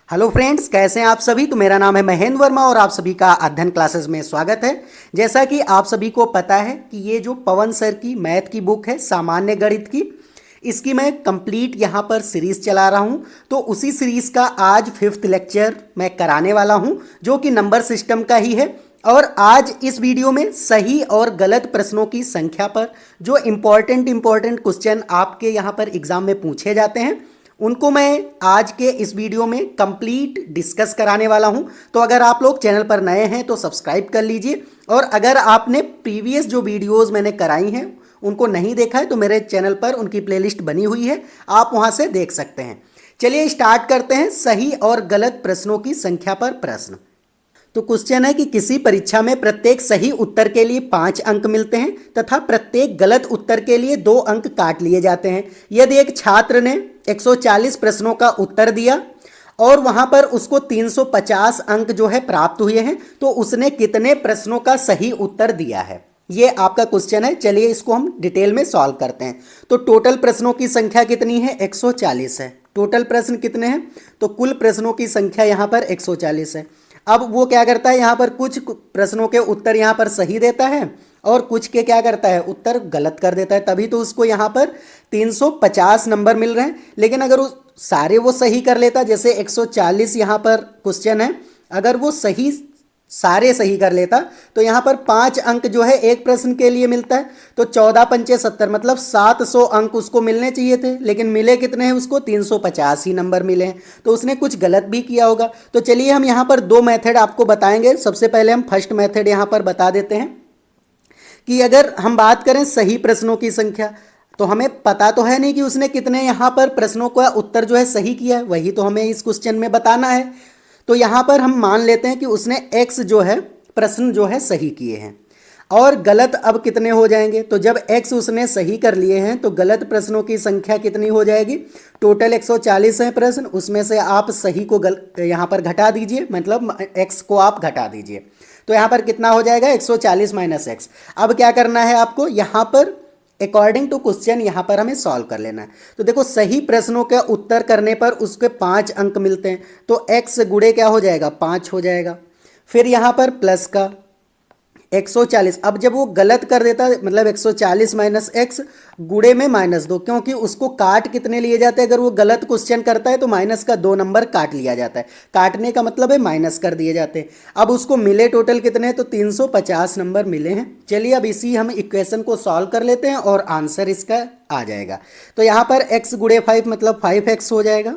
Hello friends, कैसे हैं आप सभी। तो मेरा नाम है महेंद्र वर्मा और आप सभी का अध्ययन क्लासेस में स्वागत है। जैसा कि आप सभी को पता है कि ये जो पवन सर की मैथ की बुक है सामान्य गणित की, इसकी मैं कंप्लीट यहाँ पर सीरीज चला रहा हूँ। तो उसी सीरीज का आज 5th लेक्चर मैं कराने वाला हूँ जो कि नंबर सिस्टम का ही है। और आज इस वीडियो में सही और गलत प्रश्नों की संख्या पर जो इम्पॉर्टेंट क्वेश्चन आपके यहाँ पर एग्जाम में पूछे जाते हैं उनको मैं आज के इस वीडियो में कंप्लीट डिस्कस कराने वाला हूं। तो अगर आप लोग चैनल पर नए हैं तो सब्सक्राइब कर लीजिए, और अगर आपने प्रीवियस जो वीडियोस मैंने कराई हैं उनको नहीं देखा है तो मेरे चैनल पर उनकी प्लेलिस्ट बनी हुई है, आप वहां से देख सकते हैं। चलिए स्टार्ट करते हैं सही और गलत प्रश्नों की संख्या पर प्रश्न। तो क्वेश्चन है कि किसी परीक्षा में प्रत्येक सही उत्तर के लिए 5 अंक मिलते हैं तथा प्रत्येक गलत उत्तर के लिए 2 अंक काट लिए जाते हैं। यदि एक छात्र ने 140 प्रश्नों का उत्तर दिया और वहां पर उसको 350 अंक जो है प्राप्त हुए हैं, तो उसने कितने प्रश्नों का सही उत्तर दिया है, ये आपका क्वेश्चन है। चलिए इसको हम डिटेल में सॉल्व करते हैं। तो टोटल प्रश्नों की संख्या कितनी है, 140 है। टोटल प्रश्न कितने हैं, तो कुल प्रश्नों की संख्या यहाँ पर 140 है। अब वो क्या करता है, यहाँ पर कुछ प्रश्नों के उत्तर यहाँ पर सही देता है और कुछ के क्या करता है, उत्तर गलत कर देता है, तभी तो उसको यहाँ पर 350 नंबर मिल रहे हैं। लेकिन अगर वो सारे वो सही कर लेता, जैसे 140 यहाँ पर क्वेश्चन है, अगर वो सारे सही कर लेता तो यहाँ पर 5 अंक जो है एक प्रश्न के लिए मिलता है। तो 14 पंचे 70 मतलब 700 अंक उसको मिलने चाहिए थे, लेकिन मिले कितने हैं उसको, 350 ही नंबर मिले हैं। तो उसने कुछ गलत भी किया होगा। तो चलिए हम यहाँ पर 2 मेथड आपको बताएंगे। सबसे पहले हम फर्स्ट मेथड यहाँ पर बता देते हैं कि अगर हम बात करें सही प्रश्नों की संख्या, तो हमें पता तो है नहीं कि उसने कितने यहाँ पर प्रश्नों का उत्तर जो है सही किया है, वही तो हमें इस क्वेश्चन में बताना है। तो यहाँ पर हम मान लेते हैं कि उसने x जो है प्रश्न जो है सही किए हैं, और गलत अब कितने हो जाएंगे। तो जब x उसने सही कर लिए हैं तो गलत प्रश्नों की संख्या कितनी हो जाएगी। टोटल 140 है प्रश्न, उसमें से आप सही को यहाँ पर घटा दीजिए, मतलब x को आप घटा दीजिए। तो यहाँ पर कितना हो जाएगा, 140 माइनस एक्स। अब क्या करना है आपको, यहाँ पर अकॉर्डिंग टू क्वेश्चन यहाँ पर हमें सॉल्व कर लेना है। तो देखो सही प्रश्नों का उत्तर करने पर उसके 5 अंक मिलते हैं, तो x गुणे क्या हो जाएगा, 5 हो जाएगा। फिर यहाँ पर प्लस का 140, अब जब वो गलत कर देता मतलब 140 माइनस एक्स गुणे में -2, क्योंकि उसको काट कितने लिए जाते हैं, अगर वो गलत क्वेश्चन करता है तो माइनस का 2 नंबर काट लिया जाता है। काटने का मतलब है माइनस कर दिए जाते हैं। अब उसको मिले टोटल कितने हैं, तो 350 नंबर मिले हैं। चलिए अब इसी हम इक्वेशन को सॉल्व कर लेते हैं और आंसर इसका आ जाएगा। तो यहाँ पर x गुणे 5 मतलब 5x हो जाएगा,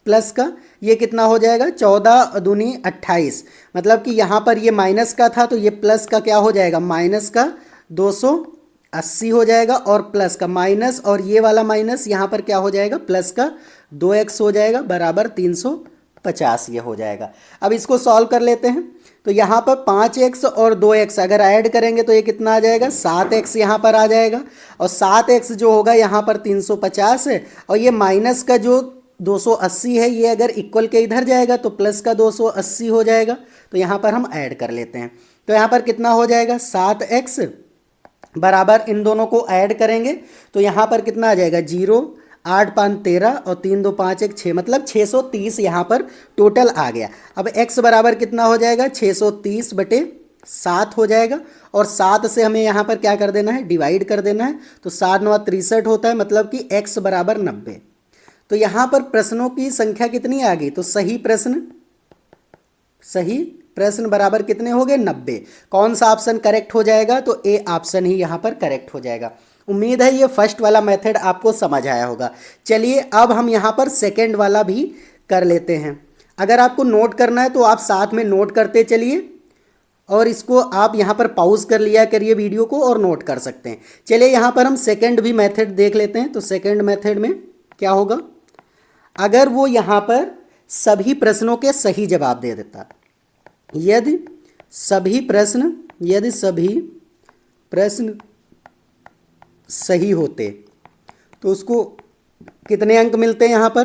प्लस का ये कितना हो जाएगा, 14 दूनी 28, मतलब कि यहाँ पर ये माइनस का था तो ये प्लस का क्या हो जाएगा, माइनस का 280 हो जाएगा, और प्लस का माइनस और ये वाला माइनस यहाँ पर क्या हो जाएगा, प्लस का 2x हो जाएगा बराबर 350 ये हो जाएगा। अब इसको सॉल्व कर लेते हैं। तो यहाँ पर 5x और 2x अगर ऐड करेंगे तो ये कितना आ जाएगा, 7x यहाँ पर आ जाएगा, और 7x जो होगा यहाँ पर 350 है, और ये माइनस का जो 280 है ये अगर इक्वल के इधर जाएगा तो प्लस का 280 हो जाएगा। तो यहाँ पर हम ऐड कर लेते हैं। तो यहाँ पर कितना हो जाएगा, 7x बराबर इन दोनों को ऐड करेंगे तो यहाँ पर कितना आ जाएगा, 0, 8 5 13 और 3 2 5 1 6, मतलब 630 यहाँ पर टोटल आ गया। अब x बराबर कितना हो जाएगा, 630 बटे 7 हो जाएगा, और 7 से हमें यहाँ पर क्या कर देना है, डिवाइड कर देना है। तो 7 9 63 होता है, मतलब कि x बराबर 90। तो यहाँ पर प्रश्नों की संख्या कितनी आ गई, तो सही प्रश्न बराबर कितने हो गए, 90। कौन सा ऑप्शन करेक्ट हो जाएगा, तो ए ऑप्शन ही यहाँ पर करेक्ट हो जाएगा। उम्मीद है ये फर्स्ट वाला मेथड आपको समझ आया होगा। चलिए अब हम यहाँ पर सेकंड वाला भी कर लेते हैं। अगर आपको नोट करना है तो आप साथ में नोट करते चलिए, और इसको आप यहाँ पर पॉज कर लिया करिए वीडियो को और नोट कर सकते हैं। चलिए यहाँ पर हम सेकंड भी मेथड देख लेते हैं। तो सेकंड मेथड में क्या होगा, अगर वो यहाँ पर सभी प्रश्नों के सही जवाब दे देता, यदि सभी प्रश्न सही होते तो उसको कितने अंक मिलते हैं यहाँ पर,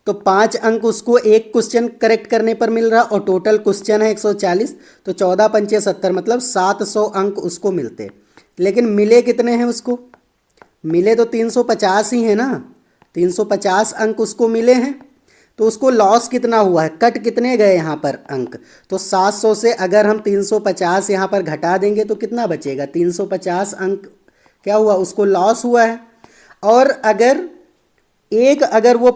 तो 5 अंक उसको एक क्वेश्चन करेक्ट करने पर मिल रहा, और टोटल क्वेश्चन है 140, तो 14 पंचे 70 मतलब 700 अंक उसको मिलते। लेकिन मिले कितने हैं उसको, मिले तो 350 ही है ना, 350 अंक उसको मिले हैं। तो उसको लॉस कितना हुआ है, कट कितने गए यहाँ पर अंक। तो 700 से अगर हम 350 यहाँ पर घटा देंगे तो कितना बचेगा, 350 अंक क्या हुआ, उसको लॉस हुआ है। और अगर वो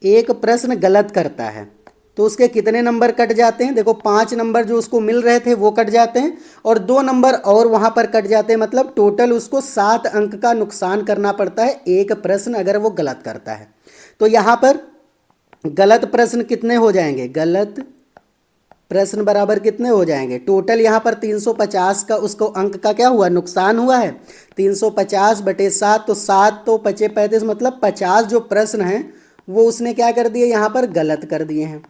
एक प्रश्न गलत करता है तो उसके कितने नंबर कट जाते हैं, देखो 5 नंबर जो उसको मिल रहे थे वो कट जाते हैं और 2 नंबर और वहाँ पर कट जाते हैं, मतलब टोटल उसको 7 अंक का नुकसान करना पड़ता है एक प्रश्न अगर वो गलत करता है। तो यहाँ पर गलत प्रश्न कितने हो जाएंगे, गलत प्रश्न बराबर कितने हो जाएंगे, टोटल यहाँ पर 350 का उसको अंक का क्या हुआ, नुकसान हुआ है। 350 बटे 7 तो 7 तो 5 35, मतलब 50 जो प्रश्न हैं वो उसने क्या कर दिए, यहाँ पर गलत कर दिए हैं।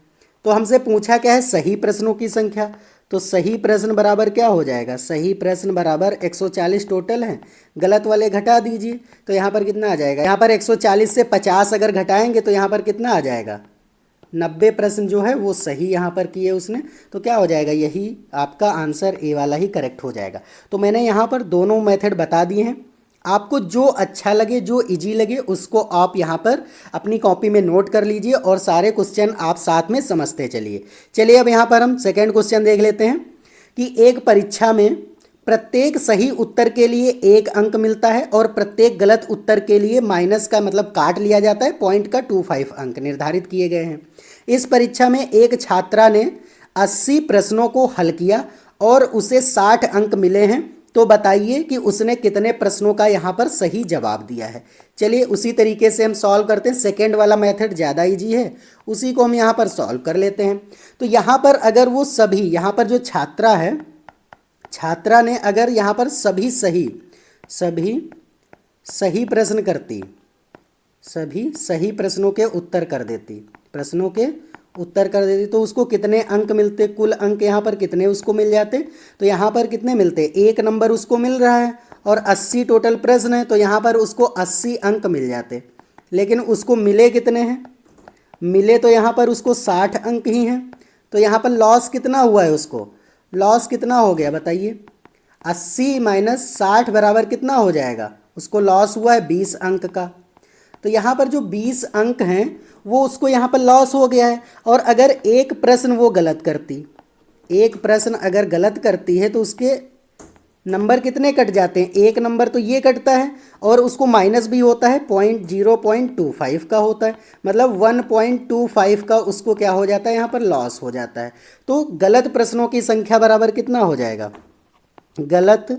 तो हमसे पूछा क्या है, सही प्रश्नों की संख्या। तो सही प्रश्न बराबर क्या हो जाएगा, सही प्रश्न बराबर 140 टोटल है, गलत वाले घटा दीजिए। तो यहाँ पर कितना आ जाएगा, यहाँ पर 140 से 50 अगर घटाएंगे तो यहाँ पर कितना आ जाएगा, 90 प्रश्न जो है वो सही यहाँ पर किए उसने। तो क्या हो जाएगा, यही आपका आंसर ए वाला ही करेक्ट हो जाएगा। तो मैंने यहाँ पर दोनों मेथड बता दिए हैं, आपको जो अच्छा लगे जो इजी लगे उसको आप यहाँ पर अपनी कॉपी में नोट कर लीजिए और सारे क्वेश्चन आप साथ में समझते चलिए। चलिए अब यहाँ पर हम सेकंड क्वेश्चन देख लेते हैं कि एक परीक्षा में प्रत्येक सही उत्तर के लिए 1 अंक मिलता है और प्रत्येक गलत उत्तर के लिए माइनस का मतलब काट लिया जाता है, पॉइंट का 25 अंक निर्धारित किए गए हैं। इस परीक्षा में एक छात्रा ने 80 प्रश्नों को हल किया और उसे 60 अंक मिले हैं, तो बताइए कि उसने कितने प्रश्नों का यहाँ पर सही जवाब दिया है। चलिए उसी तरीके से हम सॉल्व करते हैं, सेकेंड वाला मेथड ज़्यादा इजी है, उसी को हम यहाँ पर सॉल्व कर लेते हैं। तो यहाँ पर अगर वो सभी, यहाँ पर जो छात्रा है, छात्रा ने अगर यहाँ पर सभी सही प्रश्न करती, सभी सही प्रश्नों के उत्तर कर देती, तो उसको कितने अंक मिलते, कुल अंक यहाँ पर कितने उसको मिल जाते। तो यहाँ पर कितने मिलते, 1 नंबर उसको मिल रहा है और 80 टोटल प्रश्न है, तो यहाँ पर उसको 80 अंक मिल जाते। लेकिन उसको मिले कितने हैं, मिले तो यहाँ पर उसको 60 अंक ही हैं। तो यहाँ पर लॉस कितना हुआ है, उसको लॉस कितना हो गया बताइए, 80 माइनस 60 बराबर कितना हो जाएगा, उसको लॉस हुआ है 20 अंक का। तो यहाँ पर जो 20 अंक हैं वो उसको यहाँ पर लॉस हो गया है। और अगर एक प्रश्न वो गलत करती, एक प्रश्न अगर गलत करती है तो उसके नंबर कितने कट जाते हैं, 1 नंबर तो ये कटता है और उसको माइनस भी होता है, 0.25 का होता है, मतलब 1.25 का उसको क्या हो जाता है, यहाँ पर लॉस हो जाता है। तो गलत प्रश्नों की संख्या बराबर कितना हो जाएगा, गलत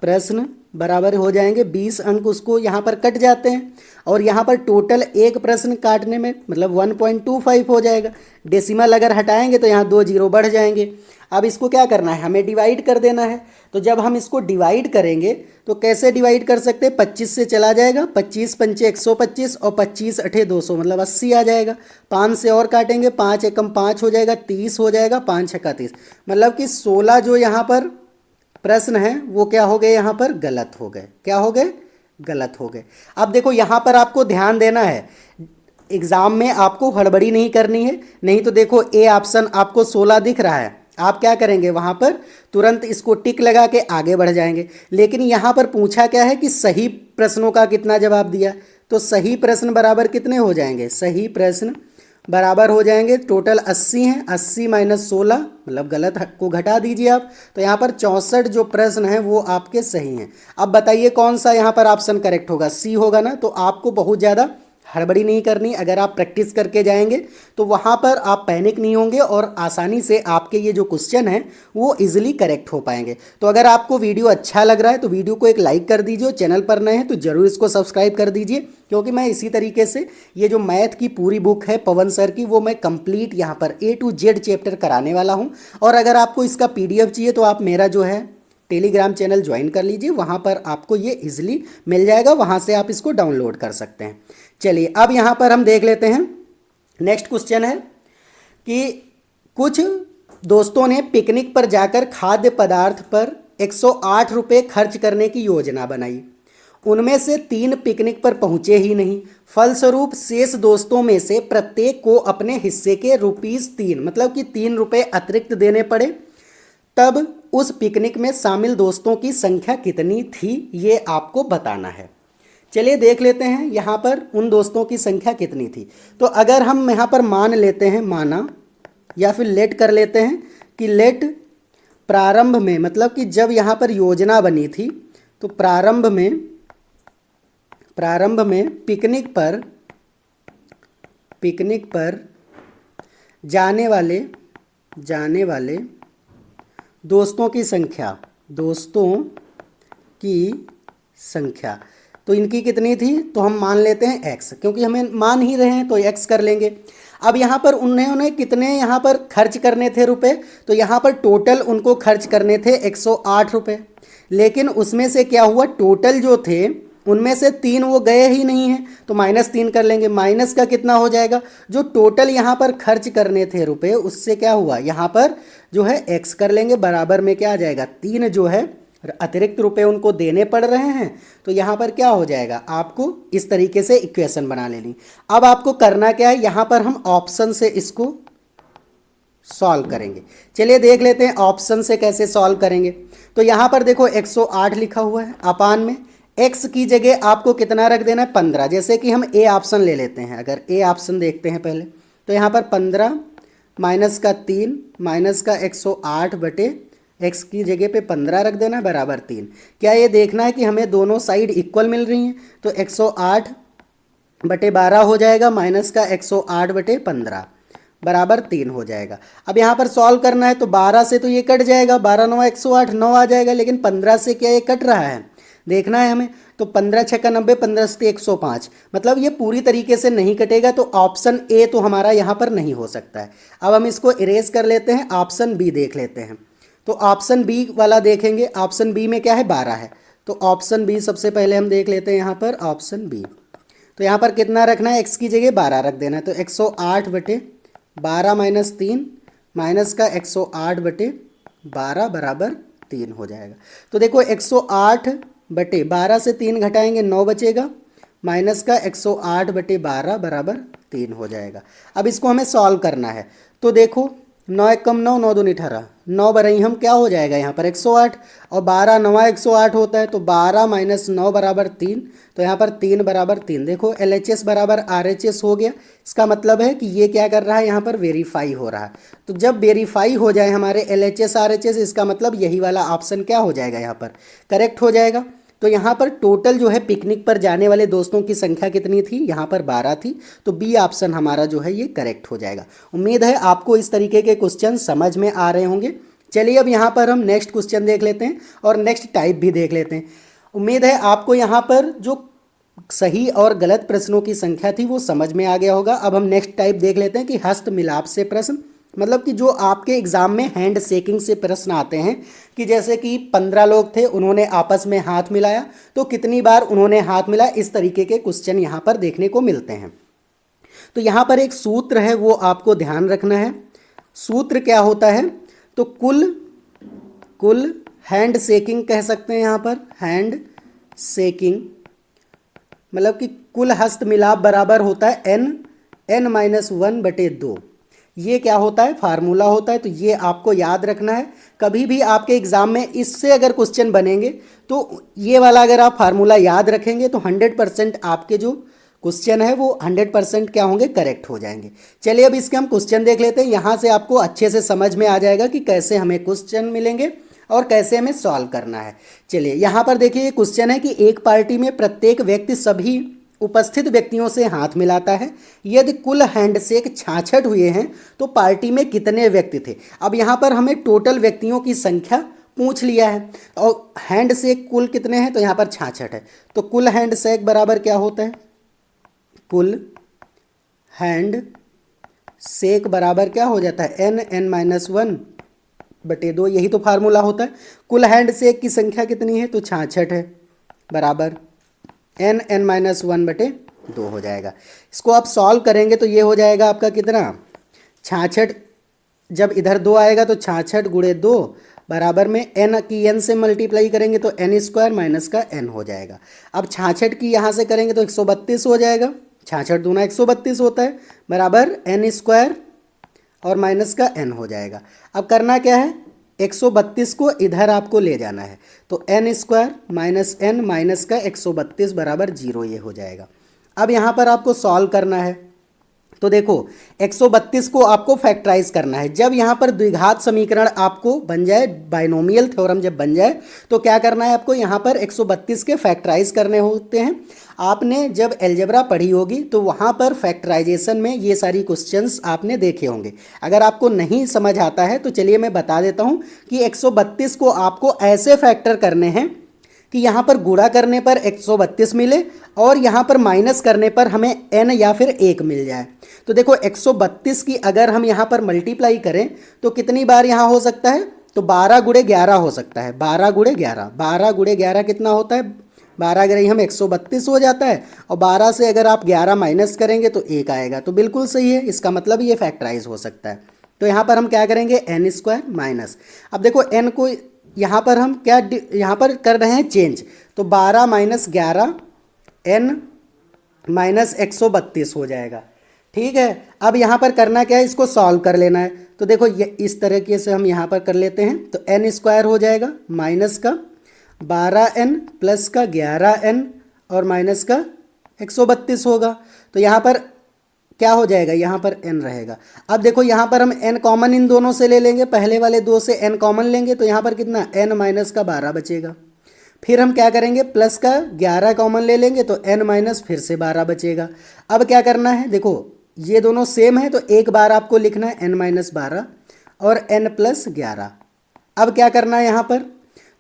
प्रश्न बराबर हो जाएंगे 20 अंक उसको यहाँ पर कट जाते हैं और यहाँ पर टोटल एक प्रश्न काटने में मतलब 1.25 हो जाएगा। डेसिमल अगर हटाएंगे तो यहाँ 2 जीरो बढ़ जाएंगे। अब इसको क्या करना है, हमें डिवाइड कर देना है। तो जब हम इसको डिवाइड करेंगे तो कैसे डिवाइड कर सकते हैं, 25 से चला जाएगा, 25 पंचे 125 और 25 अठे 200 मतलब 80 आ जाएगा। 5 से और काटेंगे, 5 एकम 5 हो जाएगा, 30 हो जाएगा, 5 छक्का 30, मतलब कि 16 जो यहाँ पर प्रश्न है वो क्या हो गए, यहाँ पर गलत हो गए। क्या हो गए, गलत हो गए। अब देखो यहाँ पर आपको ध्यान देना है, एग्जाम में आपको हड़बड़ी नहीं करनी है, नहीं तो देखो ए ऑप्शन आपको 16 दिख रहा है, आप क्या करेंगे वहाँ पर तुरंत इसको टिक लगा के आगे बढ़ जाएंगे। लेकिन यहाँ पर पूछा क्या है कि सही प्रश्नों का कितना जवाब दिया, तो सही प्रश्न बराबर कितने हो जाएंगे, सही प्रश्न बराबर हो जाएंगे टोटल 80 हैं, 80 माइनस 16 मतलब गलत को घटा दीजिए आप। तो यहाँ पर 64 जो प्रश्न हैं वो आपके सही हैं। अब बताइए कौन सा यहाँ पर ऑप्शन करेक्ट होगा, सी होगा ना। तो आपको बहुत ज़्यादा हड़बड़ी नहीं करनी, अगर आप प्रैक्टिस करके जाएंगे तो वहाँ पर आप पैनिक नहीं होंगे और आसानी से आपके ये जो क्वेश्चन हैं वो इजीली करेक्ट हो पाएंगे। तो अगर आपको वीडियो अच्छा लग रहा है तो वीडियो को एक लाइक कर दीजिए, चैनल पर नए हैं तो ज़रूर इसको सब्सक्राइब कर दीजिए, क्योंकि मैं इसी तरीके से ये जो मैथ की पूरी बुक है पवन सर की वो मैं कंप्लीट यहाँ पर A to Z चैप्टर कराने वाला हूँ। और अगर आपको इसका PDF चाहिए तो आप मेरा जो है टेलीग्राम चैनल ज्वाइन कर लीजिए, वहाँ पर आपको ये इजीली मिल जाएगा, वहाँ से आप इसको डाउनलोड कर सकते हैं। चलिए अब यहाँ पर हम देख लेते हैं, नेक्स्ट क्वेश्चन है कि कुछ दोस्तों ने पिकनिक पर जाकर खाद्य पदार्थ पर 108 रुपये खर्च करने की योजना बनाई। उनमें से 3 पिकनिक पर पहुंचे ही नहीं, फलस्वरूप शेष दोस्तों में से प्रत्येक को अपने हिस्से के ₹3 मतलब कि 3 रुपये अतिरिक्त देने पड़े। तब उस पिकनिक में शामिल दोस्तों की संख्या कितनी थी, ये आपको बताना है। चलिए देख लेते हैं यहाँ पर उन दोस्तों की संख्या कितनी थी। तो अगर हम यहाँ पर मान लेते हैं, माना या फिर लेट कर लेते हैं कि लेट प्रारंभ में, मतलब कि जब यहाँ पर योजना बनी थी तो प्रारंभ में पिकनिक पर जाने वाले दोस्तों की संख्या तो इनकी कितनी थी, तो हम मान लेते हैं x, क्योंकि हमें मान ही रहे हैं तो x कर लेंगे। अब यहाँ पर उन्होंने कितने यहाँ पर खर्च करने थे रुपए, तो यहाँ पर टोटल उनको खर्च करने थे 108 रुपये, लेकिन उसमें से क्या हुआ, टोटल जो थे उनमें से 3 वो गए ही नहीं हैं, तो -3 कर लेंगे। माइनस का कितना हो जाएगा, जो टोटल यहाँ पर खर्च करने थे रुपए उससे क्या हुआ, यहाँ पर जो है x कर लेंगे, बराबर में क्या आ जाएगा, 3 जो है अतिरिक्त रुपए उनको देने पड़ रहे हैं, तो यहाँ पर क्या हो जाएगा, आपको इस तरीके से इक्वेशन बना लेनी। अब आपको करना क्या है, यहाँ पर हम ऑप्शन से इसको सॉल्व करेंगे। चलिए देख लेते हैं ऑप्शन से कैसे सॉल्व करेंगे। तो यहाँ पर देखो 108 लिखा हुआ है, अपान में x की जगह आपको कितना रख देना है, 15। जैसे कि हम ए ऑप्शन ले लेते हैं, अगर ए ऑप्शन देखते हैं पहले, तो यहाँ पर 15 माइनस का 3 माइनस का 108 बटे x की जगह पे 15 रख देना बराबर 3। क्या ये देखना है कि हमें दोनों साइड इक्वल मिल रही हैं, तो 108 बटे 12 हो जाएगा, माइनस का 108 बटे 15 बराबर 3 हो जाएगा। अब यहाँ पर सॉल्व करना है, तो 12 से तो ये कट जाएगा, 12 9 108 9 आ जाएगा, लेकिन 15 से क्या ये कट रहा है, देखना है हमें। तो 15 6 का 90, 15 से 105, मतलब ये पूरी तरीके से नहीं कटेगा, तो ऑप्शन ए तो हमारा यहाँ पर नहीं हो सकता है। अब हम इसको इरेज कर लेते हैं, ऑप्शन बी देख लेते हैं। तो ऑप्शन बी वाला देखेंगे, ऑप्शन बी में क्या है, 12 है, तो ऑप्शन बी सबसे पहले हम देख लेते हैं यहाँ पर ऑप्शन बी। तो यहाँ पर कितना रखना है, x की जगह 12 रख देना है, तो 108 बटे 12 माइनस 3 माइनस का 108 बटे 12 बराबर 3 हो जाएगा। तो देखो 108 बटे 12 से 3 घटाएंगे 9 बचेगा, माइनस का 108 बटे 12 बराबर 3 हो जाएगा। अब इसको हमें सॉल्व करना है, तो देखो 9 1 कम 9 9 2 18 9 बराई हम क्या हो जाएगा यहाँ पर 108, और 12 9 108 होता है, तो 12 माइनस 9 बराबर 3, तो यहाँ पर 3 बराबर 3। देखो LHS बराबर RHS हो गया, इसका मतलब है कि ये क्या कर रहा है, यहाँ पर वेरीफाई हो रहा है। तो जब वेरीफाई हो जाए हमारे LHS RHS, इसका मतलब यही वाला ऑप्शन क्या हो जाएगा, यहाँ पर करेक्ट हो जाएगा। तो यहाँ पर टोटल जो है पिकनिक पर जाने वाले दोस्तों की संख्या कितनी थी, यहाँ पर 12 थी, तो बी ऑप्शन हमारा जो है ये करेक्ट हो जाएगा। उम्मीद है आपको इस तरीके के क्वेश्चन समझ में आ रहे होंगे। चलिए अब यहाँ पर हम नेक्स्ट क्वेश्चन देख लेते हैं और नेक्स्ट टाइप भी देख लेते हैं। उम्मीद है आपको यहाँ पर जो सही और गलत प्रश्नों की संख्या थी वो समझ में आ गया होगा। अब हम नेक्स्ट टाइप देख लेते हैं कि हस्त मिलाप से प्रश्न, मतलब कि जो आपके एग्जाम में हैंड शेकिंग से प्रश्न आते हैं, कि जैसे कि 15 लोग थे, उन्होंने आपस में हाथ मिलाया, तो कितनी बार उन्होंने हाथ मिलाया, इस तरीके के क्वेश्चन यहाँ पर देखने को मिलते हैं। तो यहाँ पर एक सूत्र है, वो आपको ध्यान रखना है। सूत्र क्या होता है, तो कुल हैंड शेकिंग कह सकते हैं, यहाँ पर हैंड शेकिंग मतलब कि कुल हस्त मिलाप बराबर होता है n-1/2। ये क्या होता है, फार्मूला होता है। तो ये आपको याद रखना है, कभी भी आपके एग्जाम में इससे अगर क्वेश्चन बनेंगे तो ये वाला अगर आप फार्मूला याद रखेंगे तो 100% आपके जो क्वेश्चन है वो 100% क्या होंगे, करेक्ट हो जाएंगे। चलिए अब इसके हम क्वेश्चन देख लेते हैं, यहाँ से आपको अच्छे से समझ में आ जाएगा कि कैसे हमें क्वेश्चन मिलेंगे और कैसे हमें सॉल्व करना है। चलिए यहाँ पर देखिए, ये क्वेश्चन है कि एक पार्टी में प्रत्येक व्यक्ति सभी उपस्थित व्यक्तियों से हाथ मिलाता है। यदि कुल हैंडशेक 66 हुए हैं तो पार्टी में कितने व्यक्ति थे। अब यहाँ पर हमें टोटल व्यक्तियों की संख्या पूछ लिया है और हैंडशेक कुल कितने हैं, तो यहाँ पर 66 है। तो कुल हैंडशेक बराबर क्या होता है, कुल हैंडशेक बराबर क्या हो जाता है, n(n-1/2), यही तो फार्मूला होता है। कुल हैंडशेक की संख्या कितनी है, तो 66 है, बराबर n(n-1/2) हो जाएगा। इसको आप सॉल्व करेंगे तो ये हो जाएगा आपका कितना, 66, जब इधर 2 आएगा तो 66 गुणे 2 बराबर में n की n से मल्टीप्लाई करेंगे तो n² माइनस का n हो जाएगा। अब 66 की यहाँ से करेंगे तो 132 हो जाएगा, 66 दूना 132 होता है, बराबर n² और माइनस का n हो जाएगा। अब करना क्या है, 132 को इधर आपको ले जाना है, तो n square minus n minus का 132 बराबर 0 ये हो जाएगा। अब यहाँ पर आपको सॉल्व करना है, तो देखो 132 को आपको फैक्टराइज करना है। जब यहाँ पर द्विघात समीकरण आपको बन जाए, बाइनोमियल थ्योरम जब बन जाए, तो क्या करना है आपको, यहाँ पर 132 के फैक्टराइज करने होते हैं। आपने जब अलजेब्रा पढ़ी होगी तो वहाँ पर फैक्टराइजेशन में ये सारी क्वेश्चंस आपने देखे होंगे। अगर आपको नहीं समझ आता है तो चलिए मैं बता देता हूँ कि 132 को आपको ऐसे फैक्टर करने हैं कि यहाँ पर गुणा करने पर 132 मिले और यहाँ पर माइनस करने पर हमें n या फिर 1 मिल जाए। तो देखो 132 की अगर हम यहाँ पर मल्टीप्लाई करें तो कितनी बार यहाँ हो सकता है, तो 12 गुणे 11 हो सकता है। 12 गुणे 11, 12 गुणे 11 कितना होता है, 12 गई हम 132 हो जाता है, और 12 से अगर आप 11 माइनस करेंगे तो 1 आएगा। तो बिल्कुल सही है, इसका मतलब ये फैक्टराइज हो सकता है। तो यहाँ पर हम क्या करेंगे, n स्क्वायर माइनस, अब देखो n को यहाँ पर हम क्या यहाँ पर कर रहे हैं चेंज, तो 12 माइनस 11 n माइनस 132 हो जाएगा। ठीक है, अब यहाँ पर करना क्या है, इसको सॉल्व कर लेना है। तो देखो ये इस तरीके से हम यहाँ पर कर लेते हैं, तो n स्क्वायर हो जाएगा माइनस का 12n प्लस का 11n और माइनस का 132 होगा। तो यहाँ पर क्या हो जाएगा, यहाँ पर n रहेगा। अब देखो यहाँ पर हम n कॉमन इन दोनों से ले लेंगे, पहले वाले दो से n कॉमन लेंगे तो यहाँ पर कितना n माइनस का 12 बचेगा। फिर हम क्या करेंगे, प्लस का 11 कॉमन ले लेंगे तो n माइनस फिर से 12 बचेगा। अब क्या करना है, देखो ये दोनों सेम है तो एक बार आपको लिखना है n माइनस 12 और n प्लस 11। अब क्या करना है यहाँ पर,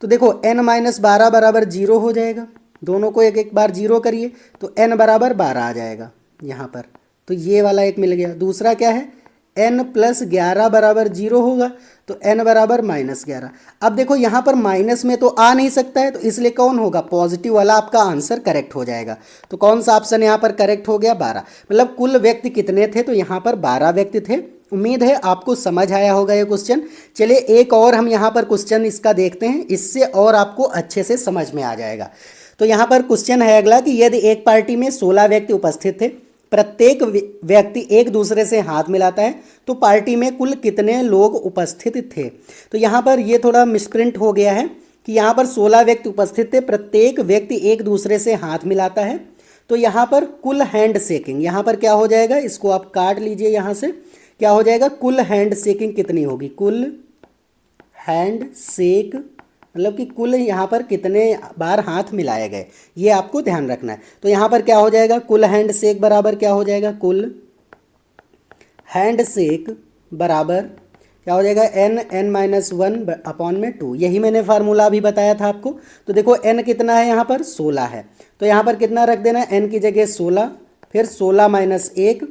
तो देखो n माइनस 12 बराबर 0 हो जाएगा, दोनों को एक एक बार 0 करिए तो n बराबर 12 आ जाएगा यहाँ पर। तो ये वाला एक मिल गया। दूसरा क्या है, n प्लस 11 बराबर 0 होगा तो n बराबर माइनस 11। अब देखो यहाँ पर माइनस में तो आ नहीं सकता है, तो इसलिए कौन होगा, पॉजिटिव वाला आपका आंसर करेक्ट हो जाएगा। तो कौन सा ऑप्शन यहाँ पर करेक्ट हो गया, 12। मतलब कुल व्यक्ति कितने थे, तो यहाँ पर 12 व्यक्ति थे। उम्मीद है आपको समझ आया होगा ये क्वेश्चन। चलिए एक और हम यहाँ पर क्वेश्चन इसका देखते हैं, इससे और आपको अच्छे से समझ में आ जाएगा। तो यहाँ पर क्वेश्चन है अगला कि यदि एक पार्टी में 16 व्यक्ति उपस्थित थे, प्रत्येक व्यक्ति एक दूसरे से हाथ मिलाता है, तो पार्टी में कुल कितने लोग उपस्थित थे। तो यहाँ पर ये थोड़ा मिसप्रिंट हो गया है कि यहाँ पर 16 व्यक्ति उपस्थित थे, प्रत्येक व्यक्ति एक दूसरे से हाथ मिलाता है। तो यहाँ पर कुल हैंड शेकिंग, यहाँ पर क्या हो जाएगा, इसको आप काट लीजिए, यहाँ से क्या हो जाएगा, कुल हैंड शेकिंग कितनी होगी, कुल हैंड शेक मतलब कि कुल यहाँ पर कितने बार हाथ मिलाए गए, ये आपको ध्यान रखना है। तो यहाँ पर क्या हो जाएगा, कुल हैंड शेक बराबर क्या हो जाएगा, कुल हैंड शेक बराबर क्या हो जाएगा, n माइनस 1 अपॉन में 2। यही मैंने फार्मूला अभी बताया था आपको। तो देखो n कितना है, यहाँ पर 16 है, तो यहाँ पर कितना रख देना है, n की जगह 16, फिर 16 माइनस 1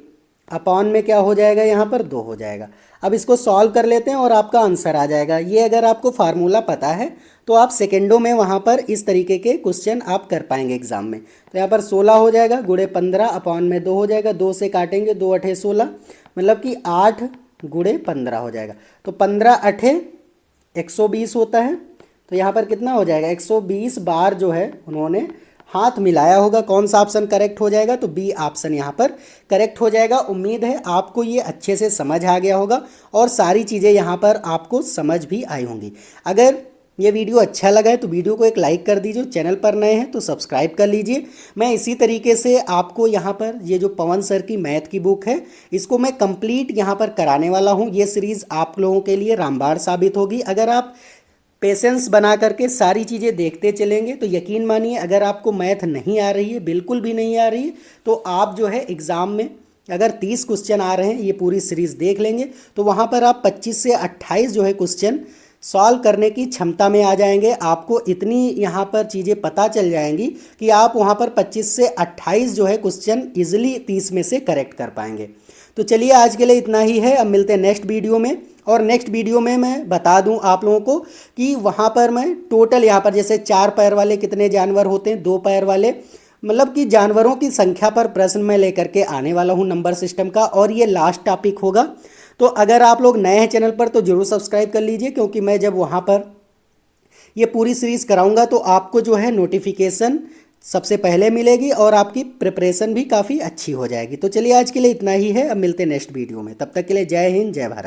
अपॉन में क्या हो जाएगा, यहाँ पर 2 हो जाएगा। अब इसको सॉल्व कर लेते हैं और आपका आंसर आ जाएगा। ये अगर आपको फार्मूला पता है तो आप सेकेंडों में वहाँ पर इस तरीके के क्वेश्चन आप कर पाएंगे एग्जाम में। तो यहाँ पर 16 हो जाएगा, गुणे 15 अपॉन में 2 हो जाएगा, 2 से काटेंगे, 2 अठे 16, मतलब कि 8 गुणे 15 हो जाएगा। तो 15 अठे 120 होता है। तो यहाँ पर कितना हो जाएगा, 120 बार जो है उन्होंने हाथ मिलाया होगा। कौन सा ऑप्शन करेक्ट हो जाएगा, तो बी ऑप्शन यहाँ पर करेक्ट हो जाएगा। उम्मीद है आपको ये अच्छे से समझ आ गया होगा और सारी चीज़ें यहाँ पर आपको समझ भी आई होंगी। अगर ये वीडियो अच्छा लगा है तो वीडियो को एक लाइक कर दीजिए, चैनल पर नए हैं तो सब्सक्राइब कर लीजिए। मैं इसी तरीके से आपको यहाँ पर ये जो पवन सर की मैथ की बुक है, इसको मैं कंप्लीट यहाँ पर कराने वाला हूँ। ये सीरीज़ आप लोगों के लिए रामबाण साबित होगी। अगर आप पेशेंस बना करके सारी चीज़ें देखते चलेंगे तो यकीन मानिए, अगर आपको मैथ नहीं आ रही है, बिल्कुल भी नहीं आ रही है, तो आप जो है एग्ज़ाम में अगर 30 क्वेश्चन आ रहे हैं, ये पूरी सीरीज़ देख लेंगे तो वहाँ पर आप 25 से 28 जो है क्वेश्चन सॉल्व करने की क्षमता में आ जाएंगे। आपको इतनी यहाँ पर चीज़ें पता चल जाएंगी कि आप वहाँ पर 25 से 28 जो है क्वेश्चन ईजिली 30 में से करेक्ट कर पाएंगे। तो चलिए आज के लिए इतना ही है, अब मिलते हैं नेक्स्ट वीडियो में। और नेक्स्ट वीडियो में मैं बता दूं आप लोगों को कि वहाँ पर मैं टोटल यहाँ पर जैसे 4 पैर वाले कितने जानवर होते हैं, 2 पैर वाले, मतलब कि जानवरों की संख्या पर प्रश्न मैं लेकर के आने वाला हूँ नंबर सिस्टम का, और ये लास्ट टॉपिक होगा। तो अगर आप लोग नए हैं चैनल पर तो ज़रूर सब्सक्राइब कर लीजिए, क्योंकि मैं जब वहाँ पर ये पूरी सीरीज़ कराऊंगा तो आपको जो है नोटिफिकेशन सबसे पहले मिलेगी और आपकी प्रिपरेशन भी काफ़ी अच्छी हो जाएगी। तो चलिए आज के लिए इतना ही है, अब मिलते हैं नेक्स्ट वीडियो में। तब तक के लिए जय हिंद, जय भारत।